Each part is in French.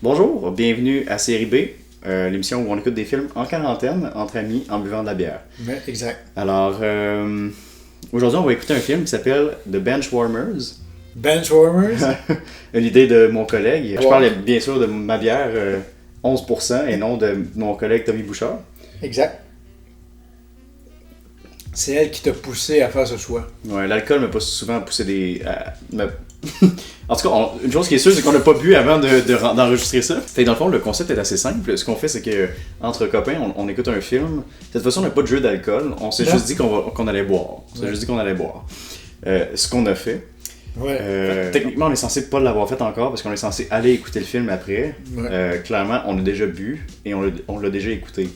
Bonjour, bienvenue à Série B, l'émission où on écoute des films en quarantaine, entre amis, en buvant de la bière. Ouais, exact. Alors, aujourd'hui, on va écouter un film qui s'appelle The Benchwarmers. Benchwarmers? Une idée de mon collègue. Wow. Je parle bien sûr de ma bière 11% et non de mon collègue Tommy Bouchard. Exact. C'est elle qui t'a poussé à faire ce choix. Ouais, l'alcool m'a pas souvent poussé En tout cas, une chose qui est sûre, c'est qu'on n'a pas bu avant d'enregistrer ça. Fait que dans le fond, le concept est assez simple. Ce qu'on fait, c'est que entre copains, on écoute un film. Cette fois-ci, on n'a pas de jeu d'alcool. On s'est juste dit qu'on allait boire. On s'est juste dit qu'on allait boire. Ce qu'on a fait. Ouais. Techniquement, on est censé pas l'avoir fait encore parce qu'on est censé aller écouter le film après. Ouais. Clairement, on a déjà bu et on l'a déjà écouté.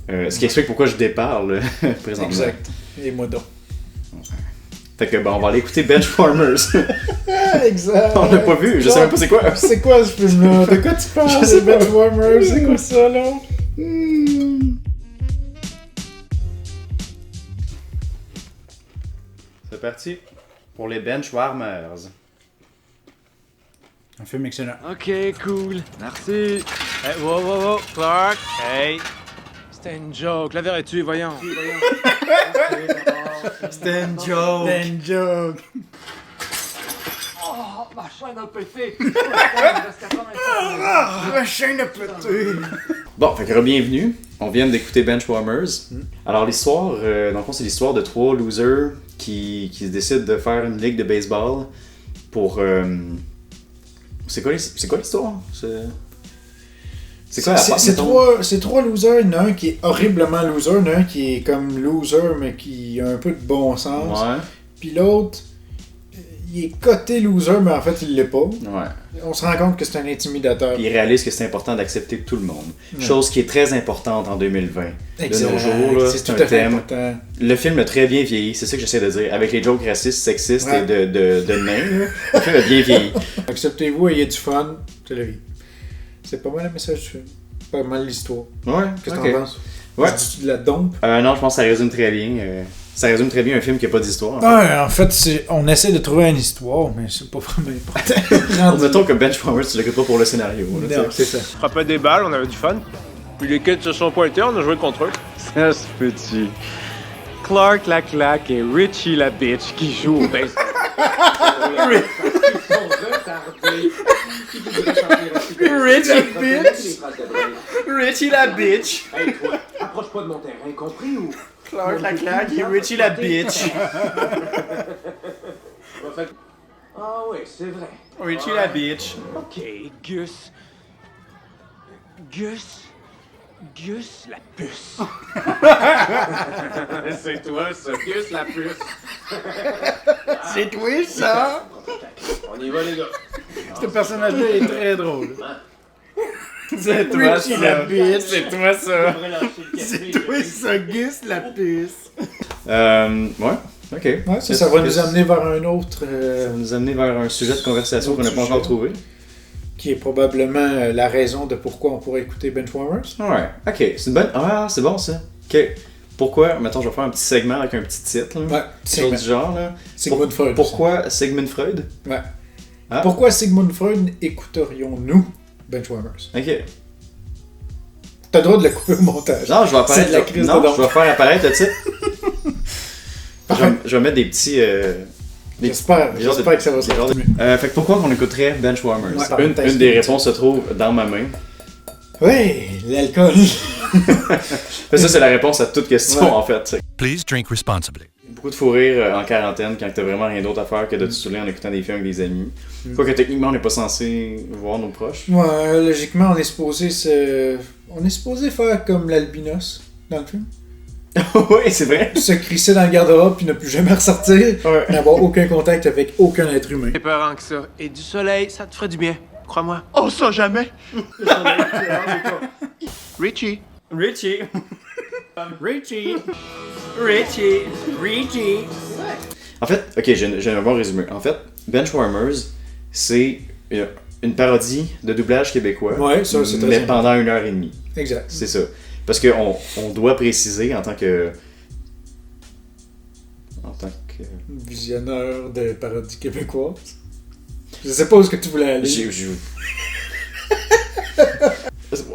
Ce qui explique pourquoi je déparle présentement. Exact. Et moi donc. Fait que on va aller écouter Benchwarmers. Exact. On l'a pas vu, je sais même pas c'est quoi. C'est quoi ce film-là? De quoi tu parles? Je sais pas. Benchwarmers, c'est quoi ça là? C'est parti pour les Benchwarmers. Un film excellent. Ok, cool. Merci. Hey, wow, Clark. Hey. C'était une joke. La verrais-tu, voyons. C'était une joke. C'est une joke. Oh, ma chaîne a pété. Ma chaîne a pété. Bon, fait que bienvenue. On vient d'écouter Benchwarmers. Alors l'histoire, dans le fond, c'est l'histoire de trois losers qui se décident de faire une ligue de baseball pour... C'est quoi l'histoire? C'est quoi la part, mettons? C'est trois losers. Il y en a un qui est horriblement loser, il y en a un qui est comme loser mais qui a un peu de bon sens. Ouais. Puis l'autre, il est coté loser mais en fait il l'est pas. Ouais. On se rend compte que c'est un intimidateur. Puis il réalise que c'est important d'accepter tout le monde. Ouais. Chose qui est très importante en 2020. Exact. De nos jours, là, c'est c'est tout un à fait thème. important. Le film a très bien vieilli, c'est ça que j'essaie de dire. Avec les jokes racistes, sexistes Ouais. et de nains, là, le film a bien vieilli. Acceptez-vous, ayez du fun, c'est la vie. C'est pas mal le message du film. Pas mal l'histoire. Ouais, Qu'est-ce que ok. t'en penses? Ouais. C'est de la dompe. Non, je pense que ça résume très bien. Ça résume très bien un film qui n'a pas d'histoire. Ouais, en fait, on essaie de trouver une histoire, mais c'est pas vraiment important. Mettons que Benchwarmers, tu l'écoutes pas pour le scénario. Là, Non, c'est ça. On frappait des balles, on avait du fun. Puis les kids se sont pointés, on a joué contre eux. Ça se peut-tu. Clark la claque et Richie la bitch qui joue au baseball. Richie la bitch! Hey toi, approche pas de mon terrain, compris ou? Clark la claque et Richie la bitch! Ah oui, c'est vrai. Richie la bitch! Ok, Gus. Gus la puce. C'est toi, ça. Gus la puce. C'est toi, ça! On y va, les gars. Ce personnage-là est très drôle. C'est toi Richie ça! la bitch. C'est toi ça! C'est toi, ça, Gus, la puce. Ouais, ok. Ouais, ça va nous amener vers un autre... Ça va nous amener vers un sujet de conversation qu'on n'a pas encore trouvé. qui est probablement la raison de pourquoi on pourrait écouter Benchwarmers. Ouais, ok. C'est une bonne. Ah, c'est bon ça. Ok. Pourquoi, mettons, je vais faire un petit segment avec un petit titre. Là, Ouais, quelque chose du genre. Là. Sigmund Freud. Pourquoi Sigmund Freud? Ouais. Ah. Pourquoi Sigmund Freud écouterions-nous Benchwarmers? Ok. T'as le droit de le couper au montage. Non, je vais C'est apparaître. de la crise Non, de je vais faire apparaître le titre. Parfait. Je vais mettre des petits. J'espère que ça va se faire. Fait que pourquoi qu'on écouterait Benchwarmers? Ouais, Une des réponses se trouve dans ma main. Oui, l'alcool. Mais ça, c'est la réponse à toute question Ouais. en fait. Please drink responsibly. Beaucoup de fou rire en quarantaine quand t'as vraiment rien d'autre à faire que de te saouler en écoutant des films avec des amis. Quoique techniquement, on n'est pas censé voir nos proches. Ouais, logiquement, on est supposé faire comme l'albinos dans le film. Oui, c'est vrai. Se crisser dans le garde-robe puis ne plus jamais ressortir. Ouais. N'avoir aucun contact avec aucun être humain. C'est peurant que ça. Et du soleil, ça te ferait du bien. Crois-moi. Oh, ça jamais! Richie. Richie. Richie. Richie. En fait, ok, j'ai un bon résumé. En fait, Benchwarmers, c'est une parodie de doublage québécois. Ouais, ça, c'est très mais important. pendant 1h30. Exact. C'est ça. Parce qu'on doit préciser en tant que. Visionneur de parodie québécoise. Je sais pas où est-ce que tu voulais aller.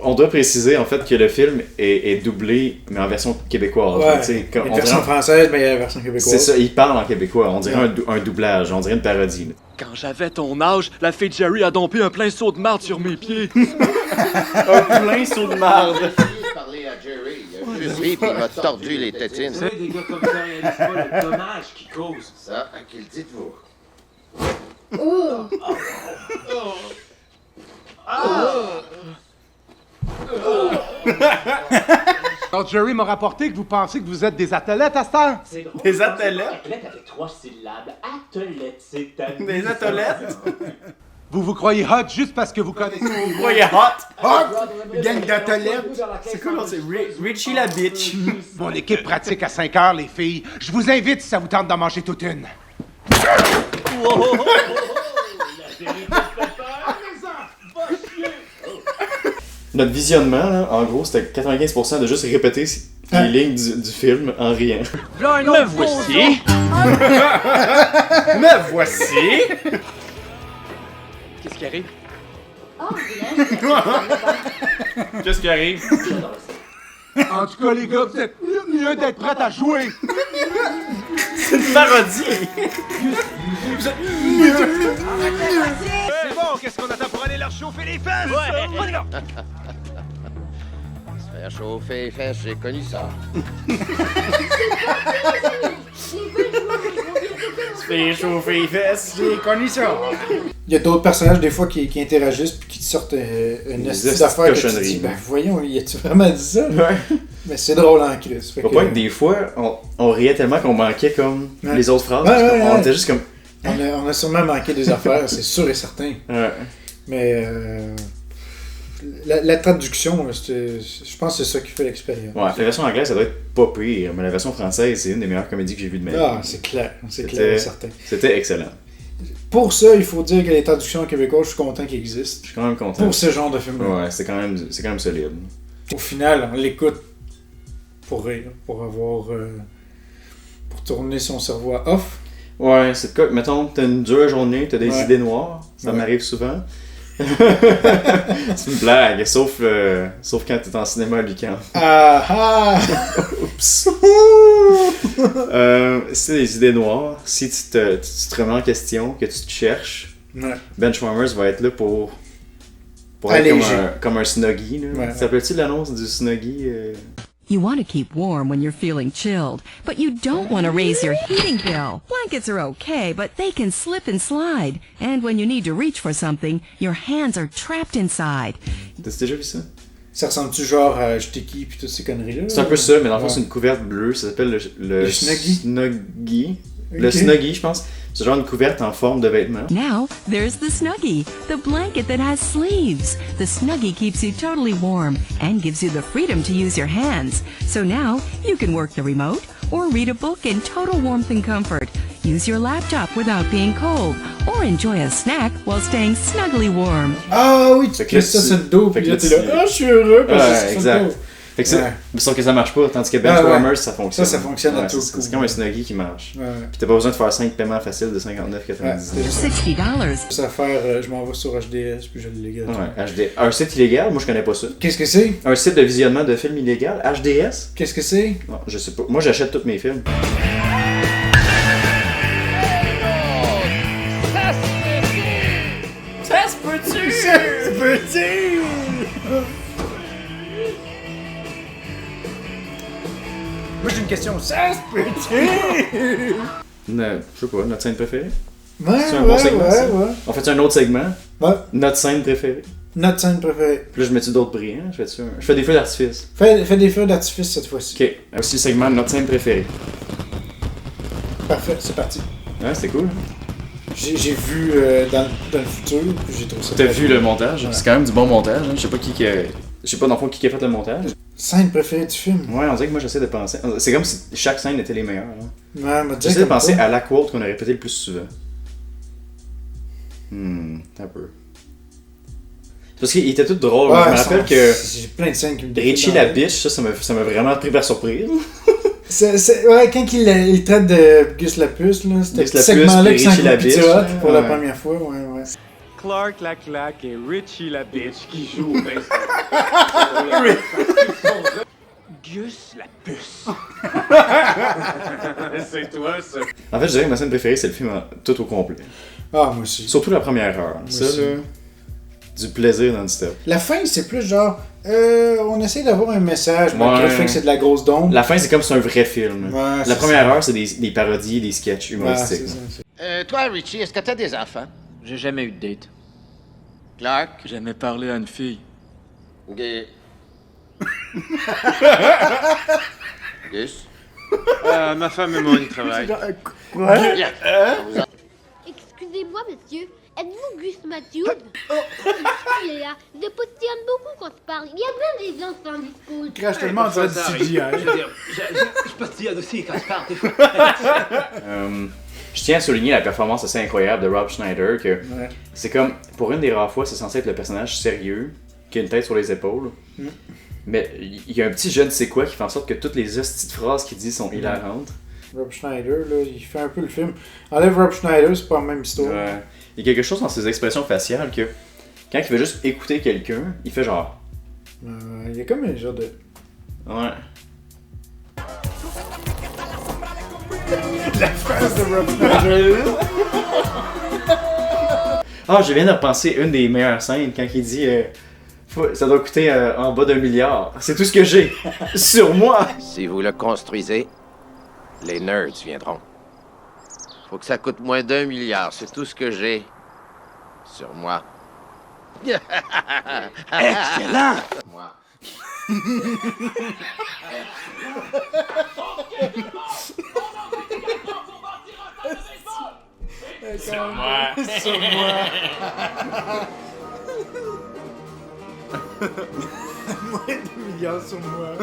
On doit préciser en fait que le film est doublé, mais en version québécoise. Ouais, Tu sais, il y a une version française, mais il y a la version québécoise. C'est ça, il parle en québécois. On dirait un doublage, on dirait une parodie. Là. Quand j'avais ton âge, la fille de Jerry a dompé un plein saut de marde sur mes pieds. Un plein saut de marde. Parler à Jerry, il a juste ri puis il m'a tordu les tétines. Vous savez, des gars comme ça réalisent pas le dommage qu'ils causent. Ça, à qui le dites-vous? Alors, Jerry m'a rapporté que vous pensez que vous êtes des athlètes à cette heure. C'est drôle. Des athlètes? Athlète avec 3 syllabes. Athlète, c'est ta Des athlètes? Vous vous croyez hot juste parce que vous connaissez. Vous croyez hot? Hot! Gang d'athlètes! C'est quoi, c'est Richie la bitch? Mon équipe pratique à 5 heures, les filles. Je vous invite si ça vous tente d'en manger toute une. Notre visionnement, là, en gros, c'était 95% de juste répéter les lignes du film en riant. Me voici. Me voici! Qu'est-ce qui arrive? Qu'est-ce qui arrive? En tout cas, les gars, vous êtes mieux d'être prêts à jouer. C'est une parodie! C'est bon, qu'est-ce qu'on attend pour aller leur chauffer les fesses? Ouais, on y va. Se faire chauffer les fesses, j'ai connu ça. Se fait chauffer les fesses, j'ai connu ça! Il y a d'autres personnages, des fois, qui interagissent puis qui te sortent une astuce d'affaires que tu te dis, cochonneries. ben voyons, y a-tu vraiment dit ça? Ouais. Mais c'est drôle en crise. Faut pas que des fois, on riait tellement qu'on manquait comme Ouais. les autres phrases. Ouais, parce ouais, qu'on ouais. était juste comme... On a sûrement manqué des affaires, c'est sûr et certain. Ouais. Mais la traduction, je pense que c'est ça qui fait l'expérience. Ouais, la version anglaise, ça doit être pas pire, mais la version française, c'est une des meilleures comédies que j'ai vues de ma vie. Ah, c'est clair et certain. C'était excellent. Pour ça, il faut dire que les traductions québécoises, je suis content qu'ils existent. Je suis quand même content. Pour ce genre de film-là. Ouais, c'est quand même solide. Au final, on l'écoute pour rire, pour avoir... pour tourner son cerveau à off. Ouais, c'est quoi, mettons, t'as une dure journée, t'as des Ouais. idées noires, ça Ouais. m'arrive souvent. C'est une blague, sauf quand t'es en cinéma à Lucan. Ah ah! Oups! Si t'as des idées noires, si tu te remets en question, que tu te cherches, Ouais. Benchwarmers va être là pour être Alléger. comme un Snuggie. Là. Ouais. T'appelles-tu l'annonce du Snuggie? You want to keep warm when you're feeling chilled, but you don't want to raise your heating bill. Blankets are okay, but they can slip and slide. And when you need to reach for something, your hands are trapped inside. T'as déjà vu ça? Ça ressemble-tu genre à Je t'ai qui pis toutes ces conneries-là? C'est un peu ça, mais dans le fond, Ouais. c'est une couverte bleue. Ça s'appelle le Snuggie? Snuggie. Le Ok. Snuggie, je pense. C'est genre une couverte en forme de vêtement. Now, there's the Snuggie, the blanket that has sleeves. The Snuggie keeps you totally warm and gives you the freedom to use your hands. So now, you can work the remote or read a book in total warmth and comfort. Use your laptop without being cold or enjoy a snack while staying snugly warm. Ah oui, tu Fait que là, crisses ça tu- sur le dos fait pis que là là, t'es là, tu- ah je suis heureux parce que Ouais, c'est sur le exact. dos. Fait que ça, Ouais. sauf que ça marche pas, tandis que Ouais, Benchwarmers, ouais. ça fonctionne. Ça fonctionne à Ouais, tout c'est- coup. C'est comme un Snuggie qui marche. Ouais. Puis t'as pas besoin de faire 5 paiements faciles de 59,99. $60. Ça faire, je m'en vais sur HDS puis je le légal. Ouais, HD. Un site illégal, moi je connais pas ça. Qu'est-ce que c'est? Un site de visionnement de films illégal, HDS? Qu'est-ce que c'est? Non, je sais pas. Moi j'achète tous mes films. C'est petit! Moi j'ai une question, ça se peut-tu? Je sais pas, notre scène préférée? Ouais, C'est un bon ouais, segment, ouais, ça. ouais. On fait un autre segment? Ouais, Notre scène préférée? notre scène préférée. Puis là je mets-tu d'autres brillants? Je fais des feux d'artifice. Fais des feux d'artifice cette fois-ci. Ok, aussi le segment de notre scène préférée. Parfait, c'est parti. Ouais, c'était cool. J'ai vu dans le futur, puis j'ai trouvé ça. T'as très vu bien. le montage? Ouais. C'est quand même du bon montage. Hein? Je sais pas je sais pas dans le fond qui a fait le montage. Scène préférée du film? Ouais, on dirait que moi j'essaie de penser. C'est comme si chaque scène était les meilleures. Hein. Ouais, m'a dit J'essaie de comme penser quoi. à la quote qu'on a répétée le plus souvent. Un peu. C'est parce qu'il était tout drôle. Ouais, je me rappelle que j'ai plein de scènes qui me Richie défilent la dans tête. bitch, ça m'a vraiment pris par surprise. Ouais, quand il traite de Gus Lapuce, là, c'était Gus ce Lapuce, segment-là puis qui s'en Richie la bitch, pour la ouais. première fois, ouais. Clark la claque et Richie la bitch qui jouent au baseball. Gus la puce. C'est toi, ça. En fait, je dirais que ma scène préférée, c'est le film tout au complet. Ah, moi aussi. Surtout la première heure. Ça, aussi. là, du plaisir non-stop. La fin, c'est plus genre, on essaie d'avoir un message, malgré le fait que c'est de la grosse dombe. La fin, c'est comme si c'est un vrai film. Ouais, la c'est première ça. heure, c'est des parodies, des sketchs Ouais, humoristiques. c'est ça. Toi, Richie, est-ce que t'as des enfants? J'ai jamais eu de date. Clark? J'ai jamais parlé à une fille. Gus? Gus? Ma femme et moi, on y travaille. Bien. Excusez-moi, monsieur. Êtes-vous Gus Matthews? Il est là. Je postillonne beaucoup quand je parle. Il y a bien des gens sans discours. Il crache tellement en disant du CGI. Je postillonne aussi quand je parle des fois. Je tiens à souligner la performance assez incroyable de Rob Schneider, que Ouais. c'est comme, pour une des rares fois, c'est censé être le personnage sérieux, qui a une tête sur les épaules. Mais il y a un petit je ne sais quoi qui fait en sorte que toutes les hosties de phrases qu'il dit sont hilarantes. Rob Schneider, là, il fait un peu le film. Enlève Rob Schneider, c'est pas la même histoire. Ouais. Il y a quelque chose dans ses expressions faciales que, quand il veut juste écouter quelqu'un, il fait genre... Il y a comme un genre de... Ouais. La phrase de Rob Schneider. Ah, je viens de repenser une des meilleures scènes quand il dit ça doit coûter en bas d'1 milliard. C'est tout ce que j'ai sur moi. Si vous le construisez, les nerds viendront. Faut que ça coûte moins d'1 milliard, c'est tout ce que j'ai sur moi. Excellent! Moi. Sur moi. Sur moi. Moins de milliards sur moi.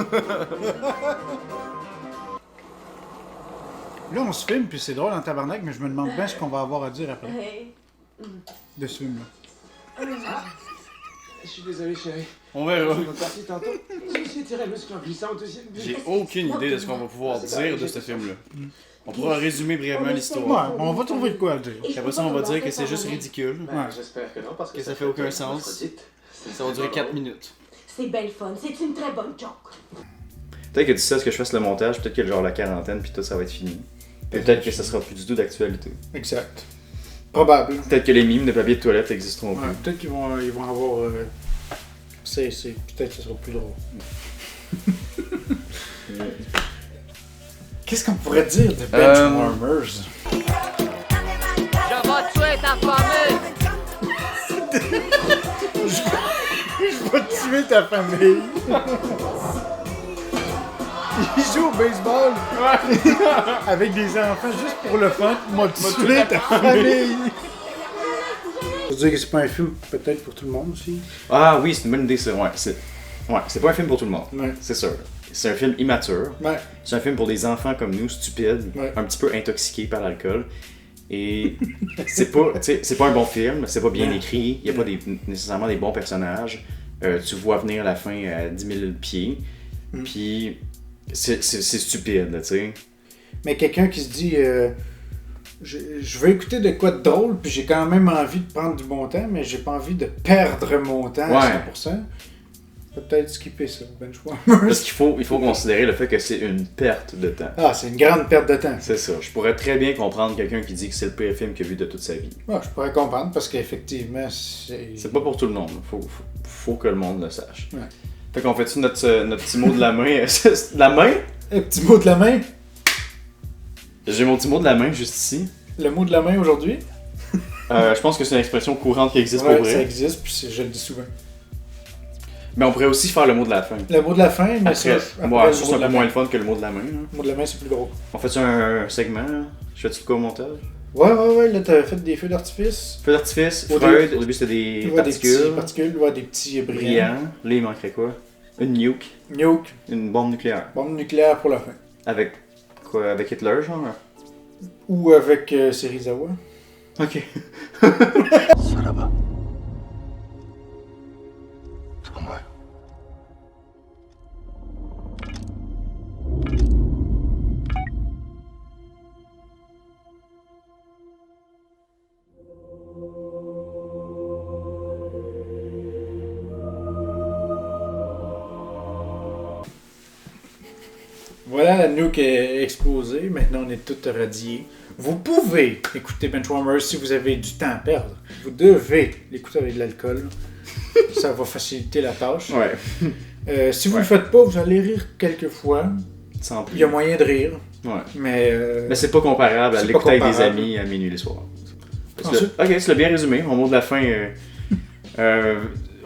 Là, on se filme, puis c'est drôle en tabarnak, mais je me demande bien ce qu'on va avoir à dire après. De ce film-là. Je suis désolé, chérie. On verra. Je vais partir tantôt. J'ai essayé de tirer le muscle en glissant au deuxième but. J'ai aucune idée de ce qu'on va pouvoir dire de ce film-là. On pourra résumer brièvement l'histoire. Ouais, on va trouver de quoi à dire. Après ça, on va dire que c'est juste ridicule. Ouais. J'espère que non, parce Que ça fait aucun sens. Ça va durer 4 minutes. C'est belle fun. C'est une très bonne joke. Peut-être que d'ici à ce que je fasse le montage, peut-être que genre la quarantaine, puis tout ça va être fini. Puis peut-être que ça sera plus du tout d'actualité. Exact. Probable. Peut-être que les mimes de papier de toilette existeront Ouais, plus. peut-être qu'ils vont avoir... peut-être que ce sera plus drôle. Qu'est-ce qu'on pourrait dire de Benchwarmers? Je vais tuer ta famille. Je vais tuer ta famille. Il joue au baseball avec des enfants juste pour le fun. M'a tué ta famille. Je veux dire que c'est pas un film peut-être pour tout le monde aussi. Ah oui, c'est une bonne idée, ça. Ouais, c'est pas un film pour tout le monde. Ouais. C'est sûr. C'est un film immature. Ouais. C'est un film pour des enfants comme nous, stupides, Ouais. un petit peu intoxiqués par l'alcool. Et c'est pas, tu sais, c'est pas un bon film, c'est pas bien écrit, il y a pas nécessairement des bons personnages. Tu vois venir la fin à 10 000 pieds. Puis c'est stupide, tu sais. Mais quelqu'un qui se dit je veux écouter de quoi de drôle, puis j'ai quand même envie de prendre du bon temps, mais j'ai pas envie de perdre mon temps à 100%. Peut-être skipper ça, Benchwarmers. Parce qu'il faut considérer le fait que c'est une perte de temps. Ah, c'est une grande perte de temps. C'est ça. Je pourrais très bien comprendre quelqu'un qui dit que c'est le pire film qu'il a vu de toute sa vie. Ouais, je pourrais comprendre, parce qu'effectivement, c'est... C'est pas pour tout le monde. Faut que le monde le sache. Ouais. Fait qu'on fait-tu notre petit mot de la main? La main? Un petit mot de la main. J'ai mon petit mot de la main juste ici. Le mot de la main aujourd'hui. Je pense que c'est une expression courante qui existe Ouais, pour vrai. ça existe, puis je le dis souvent. Mais on pourrait aussi faire le mot de la fin. Le mot de la fin, mais Après, ça... ouais, ça, c'est un peu moins le fun que le mot de la main. Là. Le mot de la main, c'est plus gros. On fait un segment? Là? Je fais-tu de quoi au montage? Ouais, là, t'as fait des feux d'artifice. Feu d'artifice, Au Freud, début, au début c'était des Ouais, particules. des petits particules, ouais, des petits brillants. Brillants. Là, il manquerait quoi? Une nuke. Nuke. Une bombe nucléaire. Bombe nucléaire pour la fin. Avec quoi? Avec Hitler, genre? Ou avec Serizawa. Ok. Saraba. Tsukumae. Voilà, la nuque est explosée. Maintenant, on est tous radiés. Vous pouvez écouter Benchwarmers si vous avez du temps à perdre. Vous devez l'écouter avec de l'alcool. Ça va faciliter la tâche. Ouais. Si vous le faites pas, vous allez rire quelques fois. Sans plus. Il y a moyen de rire. Ouais. Mais c'est pas comparable à c'est l'écouter pas avec des comparable. amis à minuit le soir. Ensuite- Ok, tu l'as bien résumé. Au mot de la fin,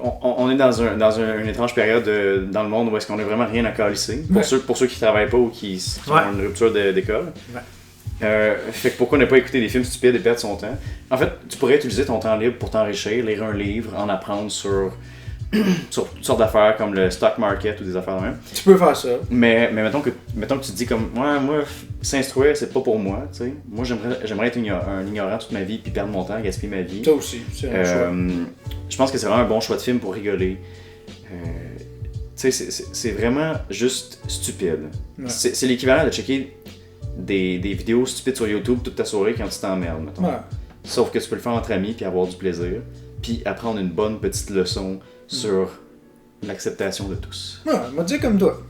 on est dans une étrange période dans le monde où est-ce qu'on n'a vraiment rien à calisser. Pour ceux qui travaillent pas ou qui ont une rupture d'école. Fait que pourquoi ne pas écouter des films stupides et perdre son temps? En fait, tu pourrais utiliser ton temps libre pour t'enrichir, lire un livre, en apprendre sur toutes sortes d'affaires comme le stock market ou des affaires de même. Tu peux faire ça. Mais mettons que tu te dis comme moi s'instruire c'est pas pour moi, tu sais. Moi j'aimerais être un ignorant toute ma vie puis perdre mon temps, gaspiller ma vie. Ça aussi, c'est un choix. Je pense que c'est vraiment un bon choix de film pour rigoler. Tu sais, c'est vraiment juste stupide. Ouais. C'est l'équivalent de checker des vidéos stupides sur YouTube toute ta soirée quand tu t'emmerdes, mettons. Ouais. Sauf que tu peux le faire entre amis puis avoir du plaisir, puis apprendre une bonne petite leçon sur l'acceptation de tous. Ouais, m'a dit comme toi.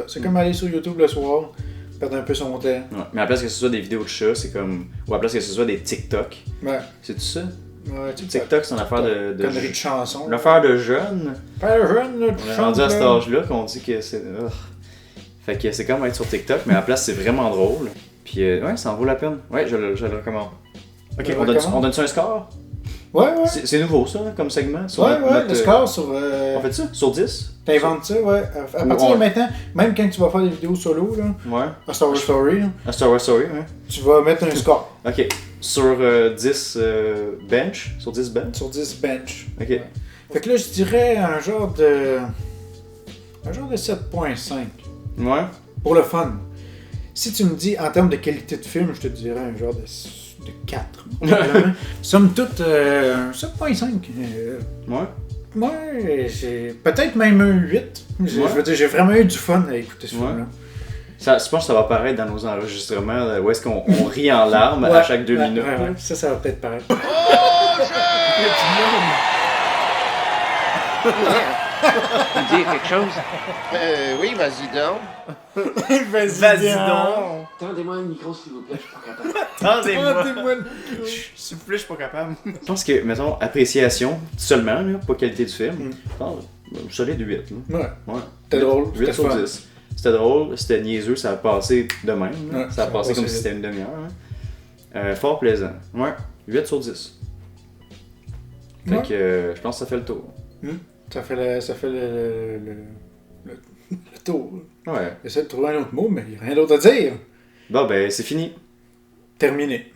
C'est comme aller sur YouTube le soir, perdre un peu son temps. Ouais. Mais à la place que ce soit des vidéos de chats, c'est comme. Ou à la place que ce soit des TikTok. Ouais. C'est tout ça? Ouais, TikTok, c'est une affaire de connerie de chanson. Une affaire de jeunes. Pas jeune, là, tu On est chantes, rendu à cet là. âge-là qu'on dit que c'est. Fait que c'est comme être sur TikTok, mais à la place, c'est vraiment drôle. Puis, ouais, ça en vaut la peine. Ouais, je le recommande. Ok, on donne-tu un score? Ouais. C'est nouveau, ça, comme segment? Sur Le score sur. On fait ça? Sur 10? T'inventes ça, ouais. À partir de maintenant, même quand tu vas faire des vidéos solo, là, ouais. à Star Wars Story, là, à Star Wars Story, ouais. Tu vas mettre un score. Ok. Sur 10 bench? Sur 10 bench? Sur 10 bench. Ok. Ouais. Fait que là, je dirais un genre de 7.5. Ouais. Pour le fun. Si tu me dis en termes de qualité de film, je te dirais un genre de 4. Somme toute, 7.5. Ouais. Ouais, c'est peut-être même un 8. Je veux dire, j'ai vraiment eu du fun à écouter ce film-là. Je pense que ça va paraître dans nos enregistrements où est-ce qu'on rit en larmes à chaque 2 minutes. Ouais. Ça va peut-être paraître. Tu dis quelque chose? Oui, vas-y donc. Vas-y donc. Tendez-moi un micro, s'il vous plaît, je suis pas capable. Tendez-moi le micro. S'il vous plaît, je suis pas capable. Je pense que, mettons, appréciation seulement, là, pas qualité du film. Je pense, solide 8. Là. Ouais. C'était drôle. 8 sur 10. C'était drôle, c'était niaiseux, ça a passé de même. Ouais, ça a passé comme si c'était une demi-heure. Hein. Fort plaisant. Ouais, 8 sur 10. Fait que je pense que ça fait le tour. Ça fait le tour. Ouais. J'essaie de trouver un autre mot, mais il n'y a rien d'autre à dire. Bon, ben, c'est fini. Terminé.